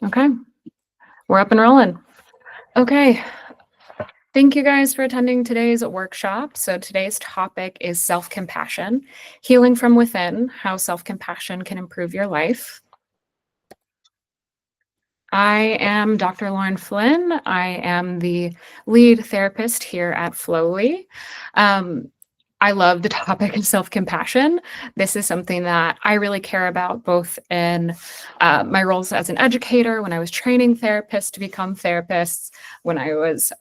Okay, we're up and rolling. Okay, thank you guys for attending today's workshop. So today's topic is self-compassion, healing from within, how self-compassion can improve your life. I am Dr. Lauren Flynn. I am the lead therapist here at Flowly. Um, I love the topic of self-compassion. This is something that I really care about, both in my roles as an educator, when I was training therapists to become therapists, when I was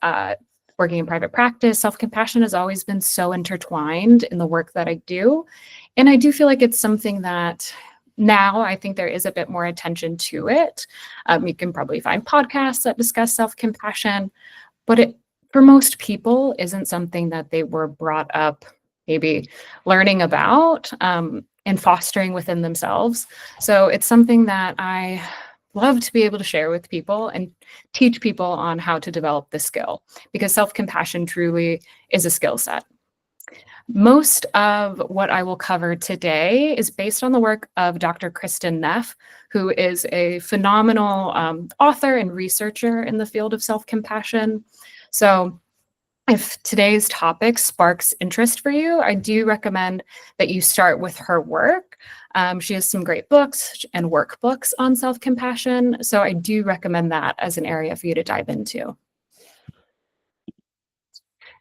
working in private practice. Self-compassion has always been so intertwined in the work that I do. And I do feel like it's something that now I think there is a bit more attention to it. You can probably find podcasts that discuss self-compassion, but it, for most people, isn't something that they were brought up maybe learning about and fostering within themselves. So it's something that I love to be able to share with people and teach people on how to develop the skill, because self-compassion truly is a skill set. Most of what I will cover today is based on the work of Dr. Kristen Neff, who is a phenomenal author and researcher in the field of self-compassion. So if today's topic sparks interest for you, I do recommend that you start with her work. She has some great books and workbooks on self-compassion, so I do recommend that as an area for you to dive into.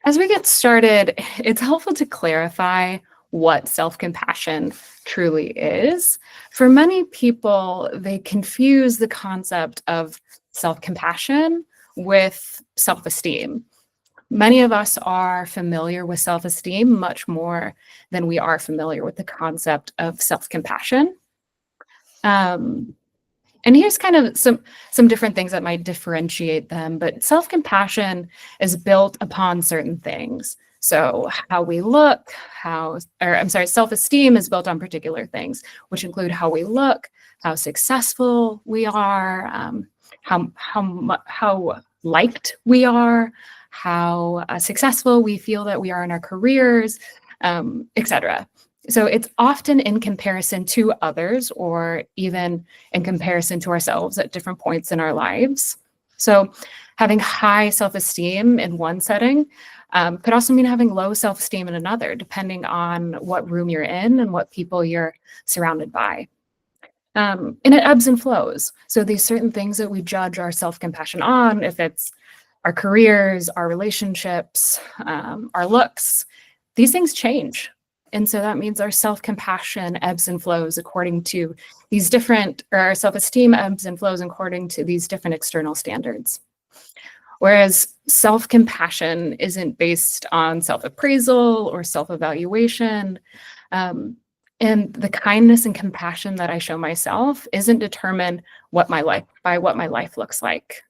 As we get started, it's helpful to clarify what self-compassion truly is. For many people, they confuse the concept of self-compassion with self-esteem. Many of us are familiar with self-esteem much more than we are familiar with the concept of self-compassion. And here's kind of some different things that might differentiate them, but self-compassion is built upon certain things. So how we look, self-esteem is built on particular things, which include how we look, how successful we are, how liked we are, how successful we feel that we are in our careers, etc. So it's often in comparison to others, or even in comparison to ourselves at different points in our lives. So having high self-esteem in one setting could also mean having low self-esteem in another, depending on what room you're in and what people you're surrounded by. And it ebbs and flows. So these certain things that we judge our self-compassion on, if it's our careers, our relationships, our looks, these things change. And so that means our self-compassion ebbs and flows according to these different, or our self-esteem ebbs and flows according to these different external standards. Whereas self-compassion isn't based on self-appraisal or self-evaluation. And the kindness and compassion that I show myself isn't determined by what my life looks like.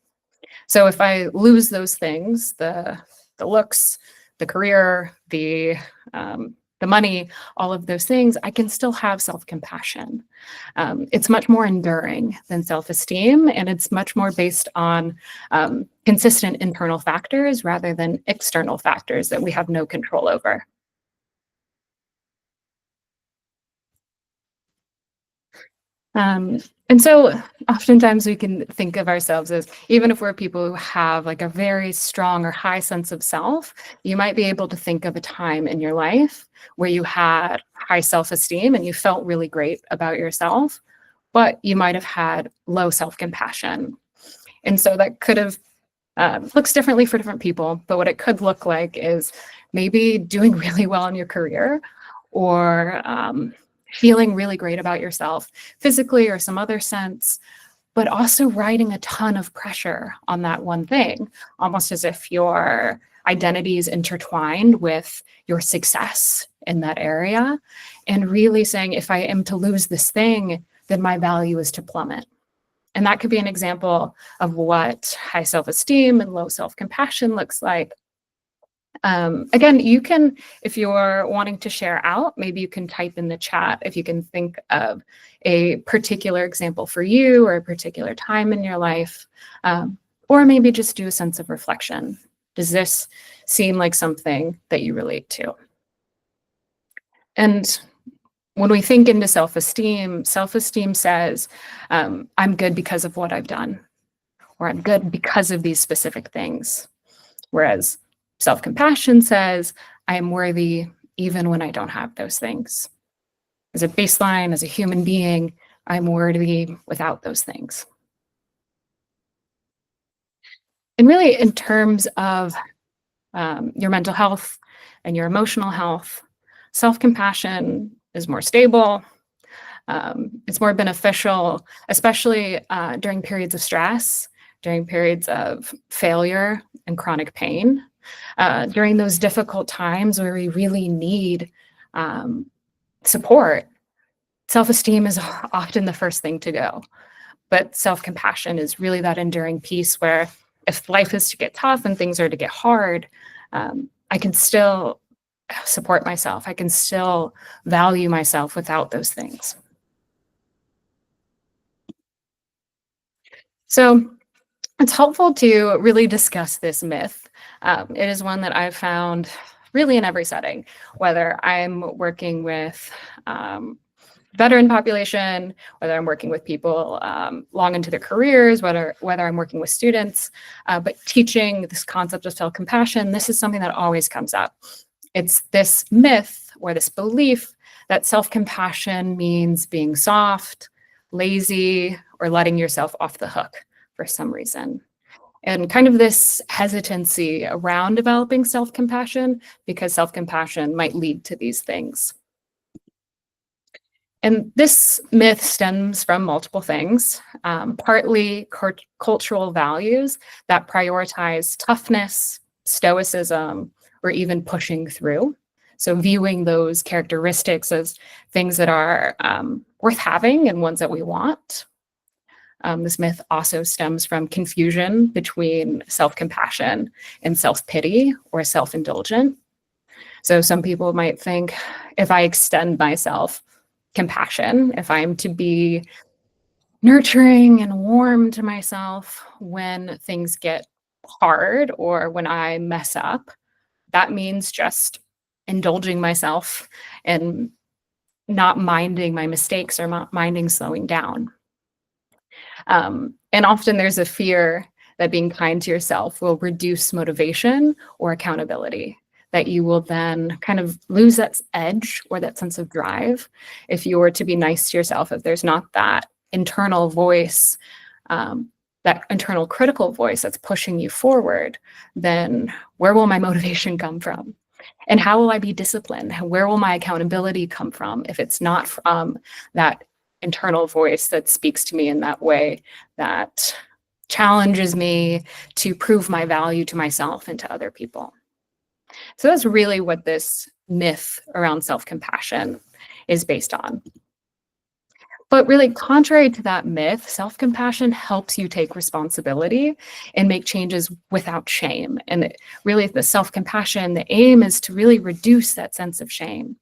So if I lose those things, the looks, the career, the money, all of those things, I can still have self-compassion. It's much more enduring than self-esteem, and it's much more based on consistent internal factors rather than external factors that we have no control over. And so oftentimes we can think of ourselves as, even if we're people who have like a very strong or high sense of self, you might be able to think of a time in your life where you had high self-esteem and you felt really great about yourself, but you might have had low self-compassion. And so that could have looks differently for different people, but what it could look like is maybe doing really well in your career, or feeling really great about yourself physically or some other sense, but also riding a ton of pressure on that one thing, almost as if your identity is intertwined with your success in that area, and really saying, if I am to lose this thing, then my value is to plummet. And that could be an example of what high self-esteem and low self-compassion looks like. Again, you can, if you're wanting to share out, maybe you can type in the chat if you can think of a particular example for you or a particular time in your life, or maybe just do a sense of reflection. Does this seem like something that you relate to? And When we think into self-esteem, self-esteem says, I'm good because of what I've done, or I'm good because of these specific things. Whereas self-compassion says, I am worthy even when I don't have those things. As a baseline, as a human being, I'm worthy without those things. And really, in terms of your mental health and your emotional health, self-compassion is more stable. It's more beneficial, especially during periods of stress, during periods of failure and chronic pain, during those difficult times where we really need support. Self-esteem is often the first thing to go, but self-compassion is really that enduring piece where if life is to get tough and things are to get hard, I can still support myself. I can still value myself without those things. So it's helpful to really discuss this myth. It is one that I've found really in every setting, whether I'm working with veteran population, whether I'm working with people long into their careers, whether I'm working with students, but teaching this concept of self-compassion, this is something that always comes up. It's this myth or this belief that self-compassion means being soft, lazy, or letting yourself off the hook for some reason. And kind of this hesitancy around developing self-compassion because self-compassion might lead to these things. And this myth stems from multiple things, partly cultural values that prioritize toughness, stoicism, or even pushing through. So viewing those characteristics as things that are worth having and ones that we want. This myth also stems from confusion between self-compassion and self-pity or self-indulgent. So some people might think if I extend myself compassion, if I'm to be nurturing and warm to myself when things get hard or when I mess up, that means just indulging myself and not minding my mistakes or not minding slowing down. And often there's a fear that being kind to yourself will reduce motivation or accountability, that you will then kind of lose that edge or that sense of drive if you were to be nice to yourself, if there's not that internal voice, that internal critical voice that's pushing you forward, then where will my motivation come from? And how will I be disciplined? Where will my accountability come from if it's not from that internal voice that speaks to me in that way, that challenges me to prove my value to myself and to other people? So that's really what this myth around self-compassion is based on. But really, contrary to that myth, self-compassion helps you take responsibility and make changes without shame. And really, the self-compassion, the aim is to really reduce that sense of shame.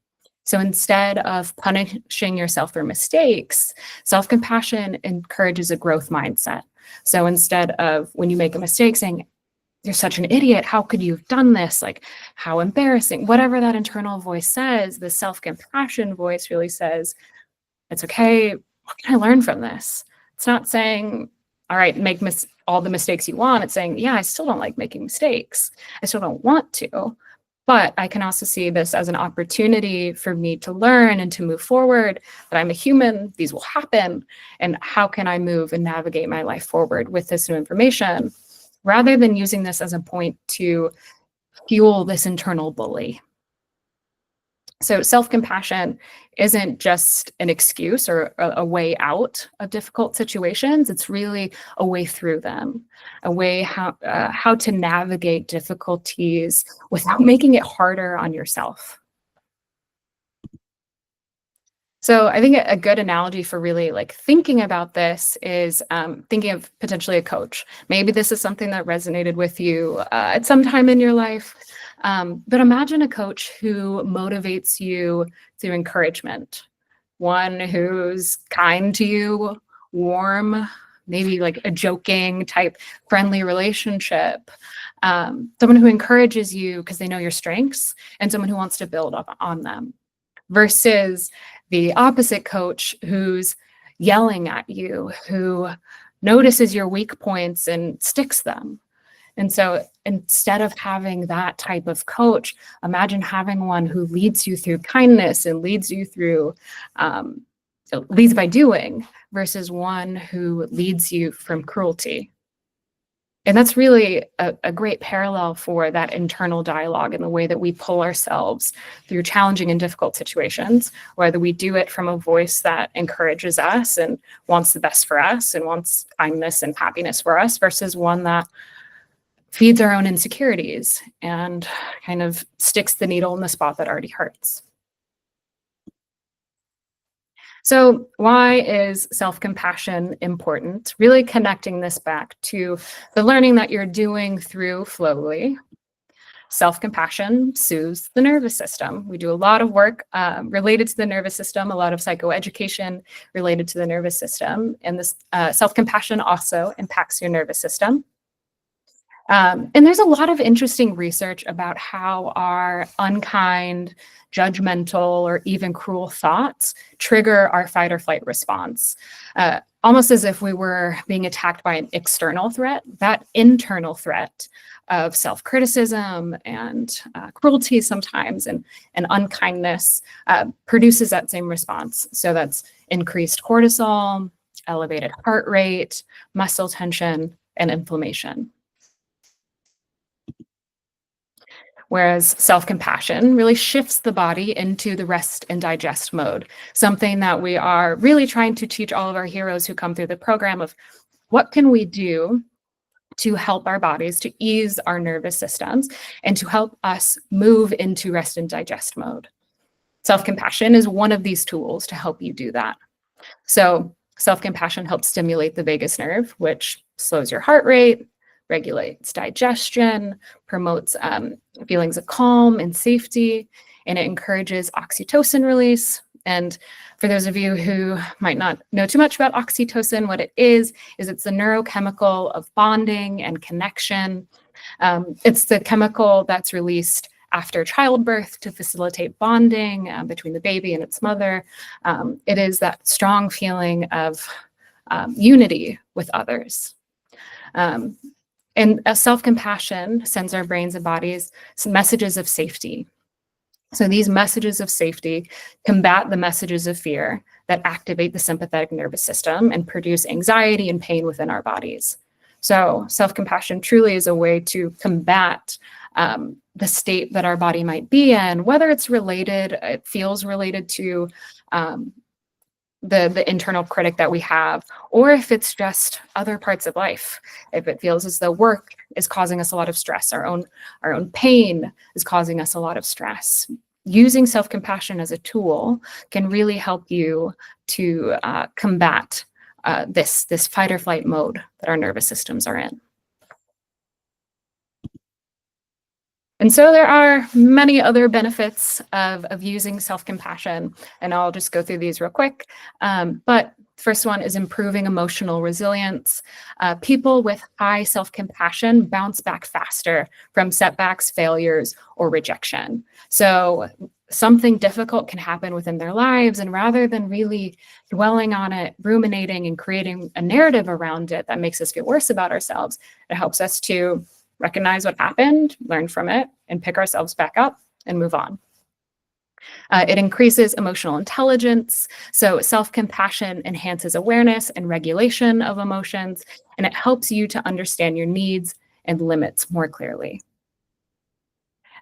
So instead of punishing yourself for mistakes, self-compassion encourages a growth mindset. So instead of when you make a mistake saying, you're such an idiot, how could you have done this? Like, how embarrassing, whatever that internal voice says, the self-compassion voice really says, it's okay. What can I learn from this? It's not saying, all right, make all the mistakes you want. It's saying, yeah, I still don't like making mistakes. I still don't want to, but I can also see this as an opportunity for me to learn and to move forward, that I'm a human, these will happen, and how can I move and navigate my life forward with this new information, rather than using this as a point to fuel this internal bully. So self-compassion isn't just an excuse or a way out of difficult situations. It's really a way through them, a way how to navigate difficulties without making it harder on yourself. So I think a good analogy for really like thinking about this is thinking of potentially a coach. Maybe this is something that resonated with you at some time in your life. But imagine a coach who motivates you through encouragement, one who's kind to you, warm, maybe like a joking type friendly relationship, someone who encourages you because they know your strengths, and someone who wants to build up on them, versus the opposite coach who's yelling at you, who notices your weak points and sticks them. And so instead of having that type of coach, imagine having one who leads you through kindness and leads you through, leads by doing, versus one who leads you from cruelty. And that's really a great parallel for that internal dialogue and the way that we pull ourselves through challenging and difficult situations, whether we do it from a voice that encourages us and wants the best for us and wants kindness and happiness for us, versus one that feeds our own insecurities and kind of sticks the needle in the spot that already hurts. So why is self-compassion important? Really connecting this back to the learning that you're doing through Flowly. Self-compassion soothes the nervous system. We do a lot of work related to the nervous system, a lot of psychoeducation related to the nervous system. And this self-compassion also impacts your nervous system. And there's a lot of interesting research about how our unkind, judgmental, or even cruel thoughts trigger our fight or flight response. Almost as if we were being attacked by an external threat, that internal threat of self-criticism and cruelty sometimes and unkindness produces that same response. So that's increased cortisol, elevated heart rate, muscle tension, and inflammation. Whereas self-compassion really shifts the body into the rest and digest mode, something that we are really trying to teach all of our heroes who come through the program of what can we do to help our bodies, to ease our nervous systems, and to help us move into rest and digest mode. Self-compassion is one of these tools to help you do that. So self-compassion helps stimulate the vagus nerve, which slows your heart rate, regulates digestion, promotes feelings of calm and safety, and it encourages oxytocin release. And for those of you who might not know too much about oxytocin, what it is it's the neurochemical of bonding and connection. It's the chemical that's released after childbirth to facilitate bonding between the baby and its mother. It is that strong feeling of unity with others. And self-compassion sends our brains and bodies some messages of safety. So these messages of safety combat the messages of fear that activate the sympathetic nervous system and produce anxiety and pain within our bodies. So self-compassion truly is a way to combat the state that our body might be in, whether it's related, it feels related to the internal critic that we have, or if it's just other parts of life. If it feels as though work is causing us a lot of stress, our own pain is causing us a lot of stress. Using self-compassion as a tool can really help you to combat this fight or flight mode that our nervous systems are in. And so there are many other benefits of using self-compassion, and I'll just go through these real quick. But first one is improving emotional resilience. People with high self-compassion bounce back faster from setbacks, failures, or rejection. So something difficult can happen within their lives, and rather than really dwelling on it, ruminating, and creating a narrative around it that makes us feel worse about ourselves, it helps us to recognize what happened, learn from it, and pick ourselves back up and move on. It increases emotional intelligence. So self-compassion enhances awareness and regulation of emotions, and it helps you to understand your needs and limits more clearly.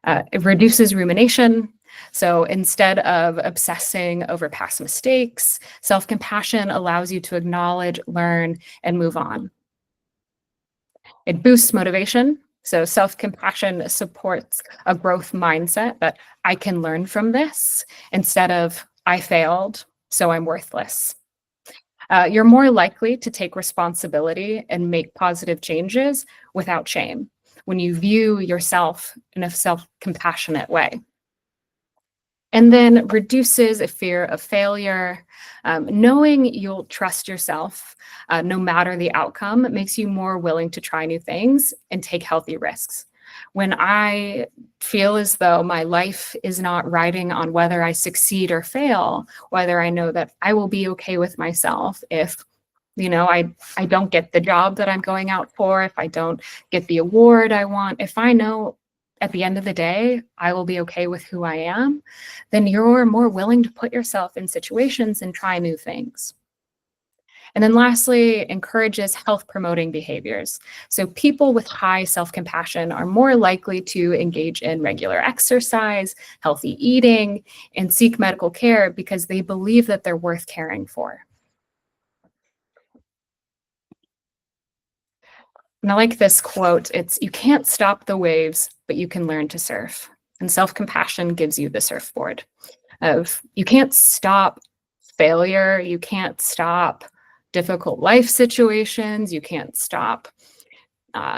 It reduces rumination. So instead of obsessing over past mistakes, self-compassion allows you to acknowledge, learn, and move on. It boosts motivation. So self-compassion supports a growth mindset that I can learn from this instead of I failed, so I'm worthless. You're more likely to take responsibility and make positive changes without shame when you view yourself in a self-compassionate way. And then reduces a fear of failure. Knowing you'll trust yourself no matter the outcome makes you more willing to try new things and take healthy risks. When I feel as though my life is not riding on whether I succeed or fail, whether I know that I will be okay with myself if, I don't get the job that I'm going out for, if I don't get the award I want, if I know at the end of the day I will be okay with who I am, then you're more willing to put yourself in situations and try new things. And then lastly, encourages health promoting behaviors. So people with high self-compassion are more likely to engage in regular exercise, healthy eating, and seek medical care because they believe that they're worth caring for. And I like this quote. It's, "You can't stop the waves, but you can learn to surf." And self-compassion gives you the surfboard of, you can't stop failure, you can't stop difficult life situations, you can't stop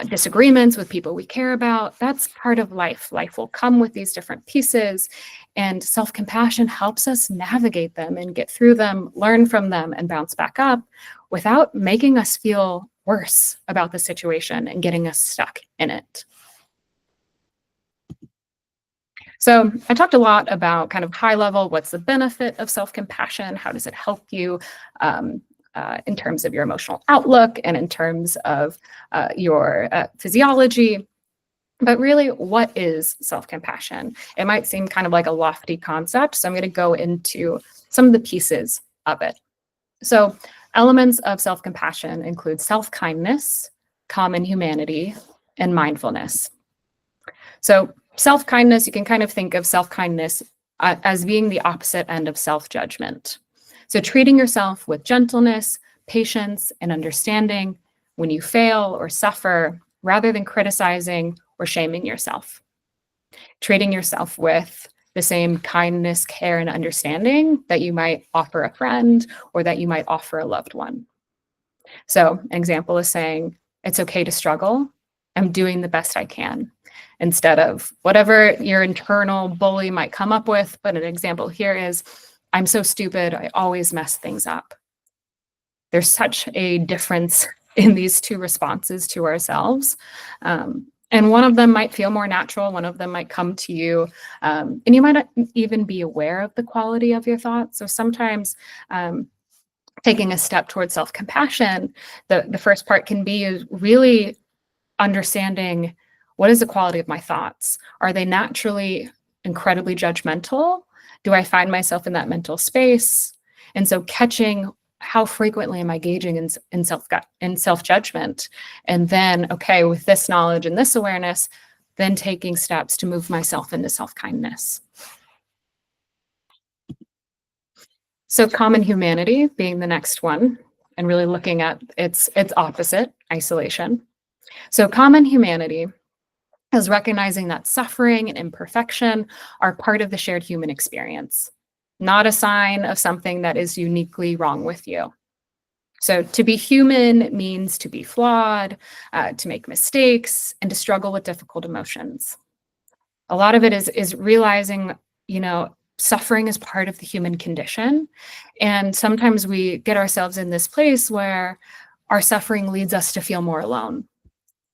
disagreements with people we care about. That's part of life. Life will come with these different pieces, and self-compassion helps us navigate them and get through them, learn from them, and bounce back up without making us feel worse about the situation and getting us stuck in it. So I talked a lot about kind of high level, what's the benefit of self-compassion? How does it help you in terms of your emotional outlook and in terms of your physiology? But really, what is self-compassion? It might seem kind of like a lofty concept, so I'm going to go into some of the pieces of it. So elements of self-compassion include self-kindness, common humanity, and mindfulness. So self-kindness, you can kind of think of self-kindness as being the opposite end of self-judgment. So treating yourself with gentleness, patience, and understanding when you fail or suffer, rather than criticizing or shaming yourself. Treating yourself with the same kindness, care, and understanding that you might offer a friend or that you might offer a loved one. So an example is saying, "It's okay to struggle. I'm doing the best I can," instead of whatever your internal bully might come up with. But an example here is, "I'm so stupid. I always mess things up." There's such a difference in these two responses to ourselves. And one of them might feel more natural. One of them might come to you. And you might not even be aware of the quality of your thoughts. So sometimes taking a step towards self-compassion, the first part can be really understanding, what is the quality of my thoughts? Are they naturally incredibly judgmental? Do I find myself in that mental space? And so catching, how frequently am I engaging in self-judgment? And then, okay, with this knowledge and this awareness, then taking steps to move myself into self-kindness. So common humanity being the next one, and really looking at its opposite, isolation. So common humanity is recognizing that suffering and imperfection are part of the shared human experience, not a sign of something that is uniquely wrong with you. So to be human means to be flawed, to make mistakes, and to struggle with difficult emotions. A lot of it is realizing, suffering is part of the human condition. And sometimes we get ourselves in this place where our suffering leads us to feel more alone,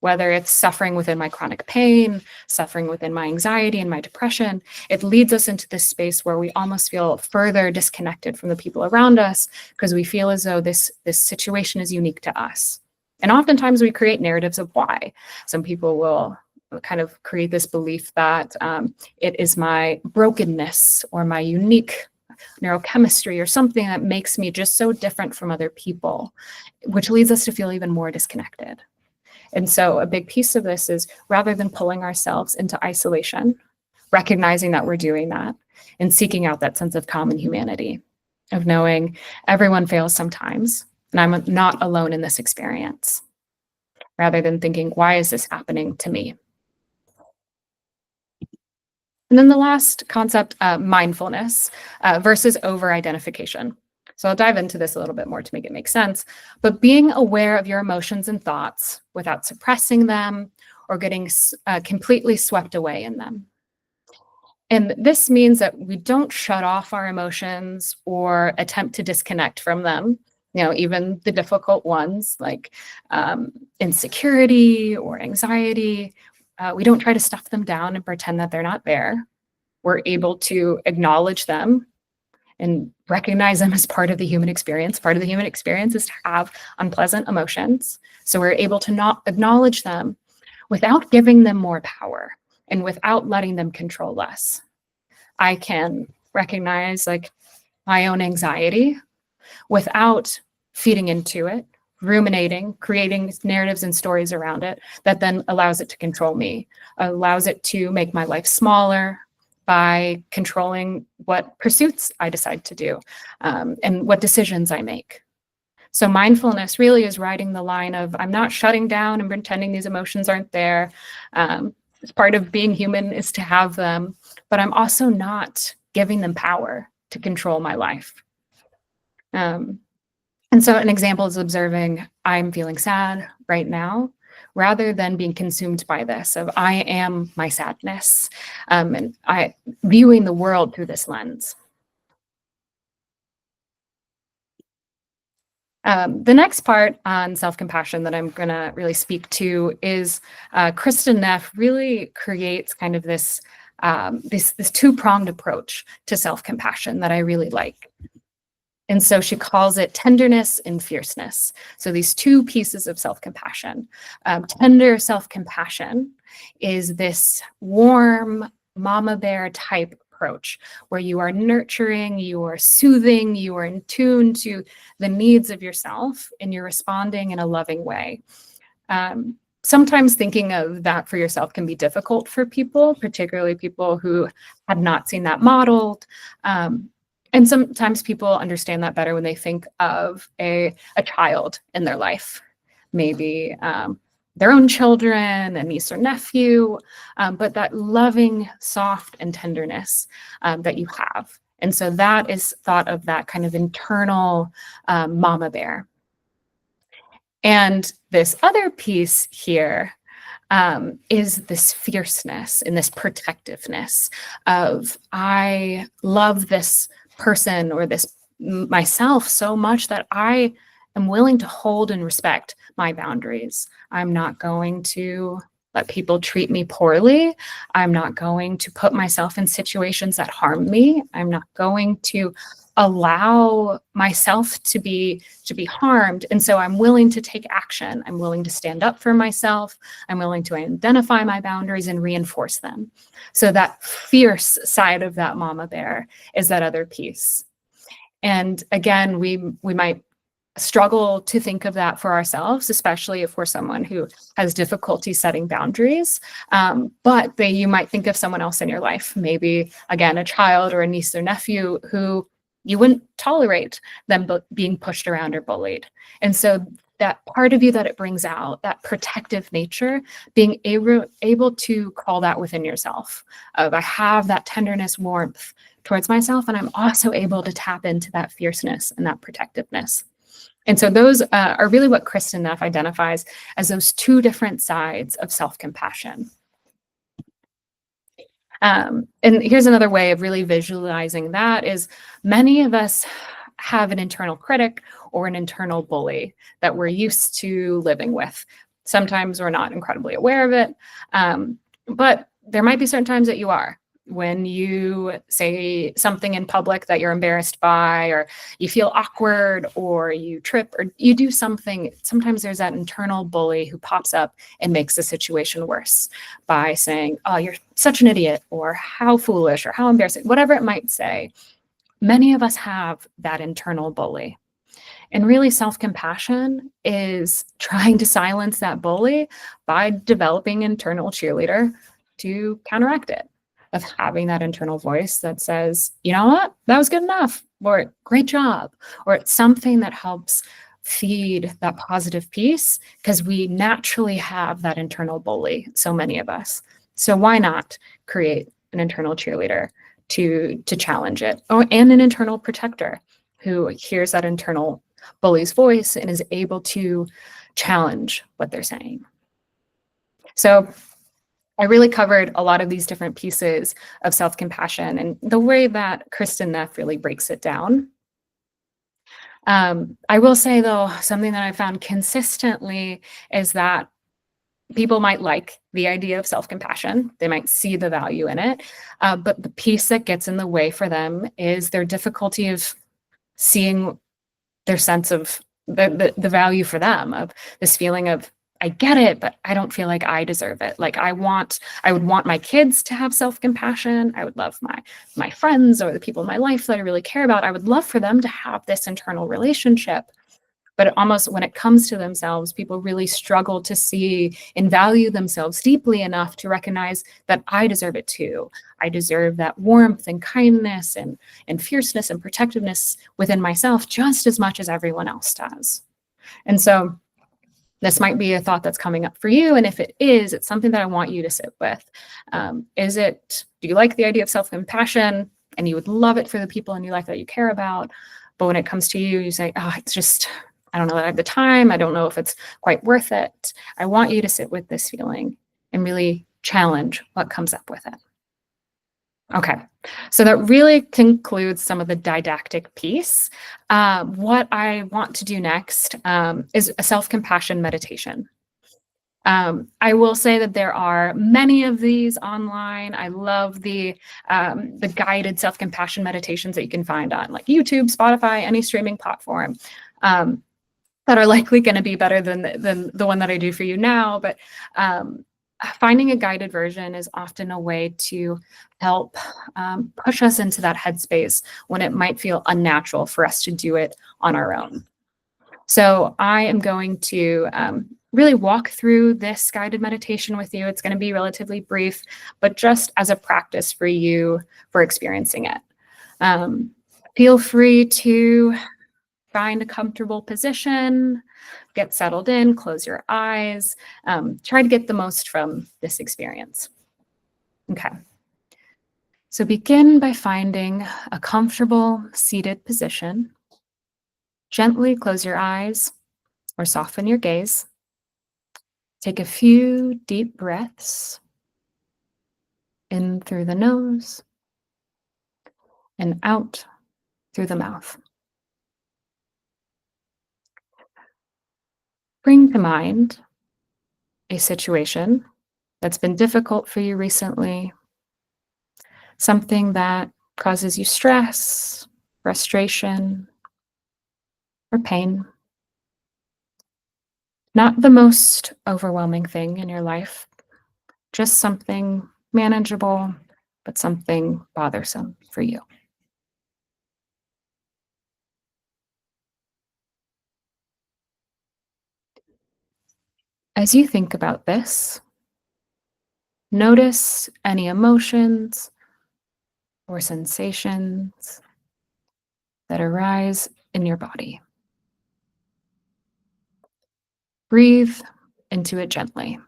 whether it's suffering within my chronic pain, suffering within my anxiety and my depression. It leads us into this space where we almost feel further disconnected from the people around us because we feel as though this situation is unique to us. And oftentimes we create narratives of why. Some people will kind of create this belief that it is my brokenness or my unique neurochemistry or something that makes me just so different from other people, which leads us to feel even more disconnected. And so a big piece of this is, rather than pulling ourselves into isolation, recognizing that we're doing that and seeking out that sense of common humanity, of knowing everyone fails sometimes and I'm not alone in this experience, rather than thinking, why is this happening to me? And then the last concept, mindfulness versus over-identification. So I'll dive into this a little bit more to make it make sense, but being aware of your emotions and thoughts without suppressing them or getting completely swept away in them. And this means that we don't shut off our emotions or attempt to disconnect from them, even the difficult ones like insecurity or anxiety. we don't try to stuff them down and pretend that they're not there. We're able to acknowledge them and recognize them as part of the human experience. Part of the human experience is to have unpleasant emotions. So we're able to not acknowledge them without giving them more power and without letting them control us. I can recognize like my own anxiety without feeding into it, ruminating, creating narratives and stories around it that then allows it to control me, allows it to make my life smaller by controlling what pursuits I decide to do, and what decisions I make. So mindfulness really is riding the line of I'm not shutting down and pretending these emotions aren't there. It's part of being human is to have them, but I'm also not giving them power to control my life. Um, and so an example is observing I'm feeling sad right now rather than being consumed by this of I am my sadness, and I viewing the world through this lens. The next part on self-compassion that I'm going to really speak to is Kristen Neff really creates kind of this two-pronged approach to self-compassion that I really like. And so she calls it tenderness and fierceness. So these two pieces of self-compassion. Tender self-compassion is this warm mama bear type approach where you are nurturing, you are soothing, you are in tune to the needs of yourself and you're responding in a loving way. Sometimes thinking of that for yourself can be difficult for people, particularly people who have not seen that modeled. And sometimes people understand that better when they think of a child in their life, maybe their own children, a niece or nephew, but that loving, soft, and tenderness that you have. And so that is thought of that kind of internal mama bear. And this other piece here is this fierceness and this protectiveness of I love this person or this myself so much that I am willing to hold and respect my boundaries. I'm not going to let people treat me poorly. I'm not going to put myself in situations that harm me. I'm not going to allow myself to be harmed. And so I'm willing to take action. I'm willing to stand up for myself. I'm willing to identify my boundaries and reinforce them. So that fierce side of that mama bear is that other piece. And again, we might struggle to think of that for ourselves, especially if we're someone who has difficulty setting boundaries. But you might think of someone else in your life, maybe again, a child or a niece or nephew who you wouldn't tolerate them being pushed around or bullied. And so that part of you that it brings out, that protective nature, being able to call that within yourself of I have that tenderness, warmth towards myself, and I'm also able to tap into that fierceness and that protectiveness. And so those are really what Kristen Neff identifies as those two different sides of self-compassion. And here's another way of really visualizing that is many of us have an internal critic or an internal bully that we're used to living with. Sometimes we're not incredibly aware of it, but there might be certain times that you are. When you say something in public that you're embarrassed by, or you feel awkward, or you trip, or you do something, sometimes there's that internal bully who pops up and makes the situation worse by saying, oh, you're such an idiot, or how foolish, or how embarrassing, whatever it might say. Many of us have that internal bully. And really, self-compassion is trying to silence that bully by developing an internal cheerleader to counteract it, of having that internal voice that says, you know what, that was good enough, or great job, or it's something that helps feed that positive piece because we naturally have that internal bully, so many of us. So why not create an internal cheerleader to challenge it, and an internal protector who hears that internal bully's voice and is able to challenge what they're saying. So I really covered a lot of these different pieces of self-compassion and the way that Kristen Neff really breaks it down. I will say, though, something that I found consistently is that People might like the idea of self-compassion. They might see the value in it. But the piece that gets in the way for them is their difficulty of seeing their sense of the value for them, of this feeling of, I get it, but I don't feel like I deserve it. Like I would want my kids to have self-compassion. I would love my friends or the people in my life that I really care about. I would love for them to have this internal relationship. But almost when it comes to themselves, people really struggle to see and value themselves deeply enough to recognize that I deserve it too. I deserve that warmth and kindness and fierceness and protectiveness within myself just as much as everyone else does. And so this might be a thought that's coming up for you. And if it is, it's something that I want you to sit with. Do you like the idea of self-compassion and you would love it for the people in your life that you care about? But when it comes to you, you say, oh, it's just, I don't know that I have the time. I don't know if it's quite worth it. I want you to sit with this feeling and really challenge what comes up with it. Okay, so that really concludes some of the didactic piece. What I want to do next is a self-compassion meditation. I will say that there are many of these online. I love the guided self-compassion meditations that you can find on like YouTube, Spotify, any streaming platform. That are likely going to be better than the one that I do for you now. But finding a guided version is often a way to help push us into that headspace when it might feel unnatural for us to do it on our own. So I am going to really walk through this guided meditation with you. It's going to be relatively brief, but just as a practice for you for experiencing it. Feel free to find a comfortable position, get settled in, close your eyes, try to get the most from this experience. Okay. So begin by finding a comfortable seated position. Gently close your eyes or soften your gaze. Take a few deep breaths in through the nose and out through the mouth. Bring to mind a situation that's been difficult for you recently, something that causes you stress, frustration, or pain. Not the most overwhelming thing in your life, just something manageable, but something bothersome for you. As you think about this, notice any emotions or sensations that arise in your body. Breathe into it gently.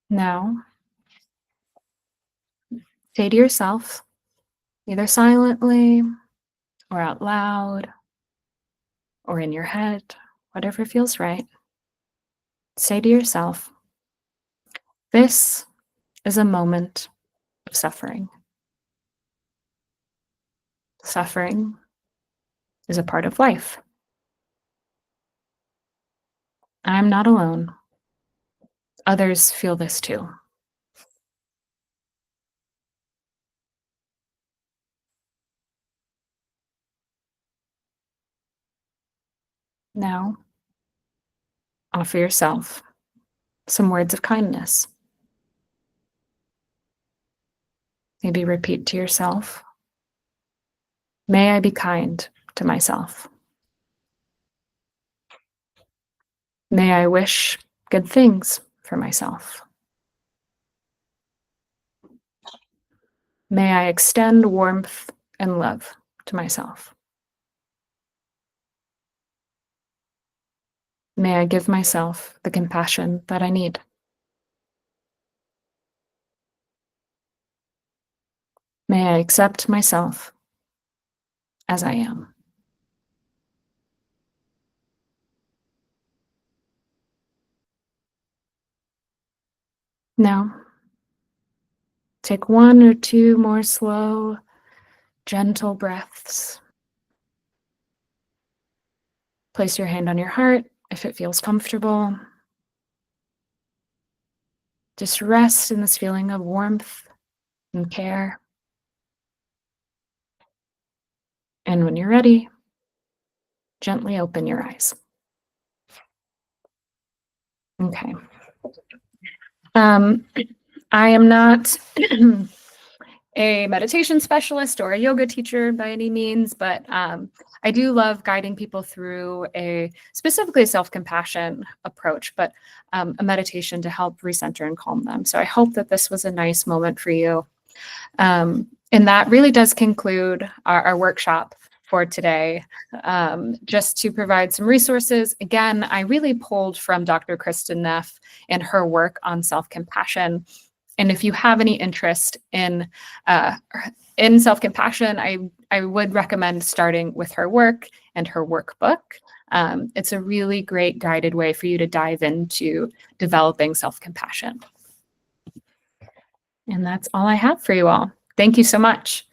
Now, say to yourself, either silently or out loud or in your head, whatever feels right, say to yourself, this is a moment of suffering. Suffering is a part of life. I'm not alone. Others feel this too. Now, offer yourself some words of kindness. Maybe repeat to yourself, may I be kind to myself. May I wish good things for myself. May I extend warmth and love to myself. May I give myself the compassion that I need. May I accept myself as I am. Now, Take 1 or 2 more slow, gentle breaths. Place your hand on your heart if it feels comfortable. Just rest in this feeling of warmth and care. And when you're ready, gently open your eyes. Okay. I am not a meditation specialist or a yoga teacher by any means, but I do love guiding people through a specifically self-compassion approach, but a meditation to help recenter and calm them. So I hope that this was a nice moment for you. And that really does conclude our workshop for today. Just to provide some resources, again, I really pulled from Dr. Kristen Neff and her work on self-compassion. And if you have any interest in self-compassion, I would recommend starting with her work and her workbook. It's a really great guided way for you to dive into developing self-compassion. And that's all I have for you all. Thank you so much.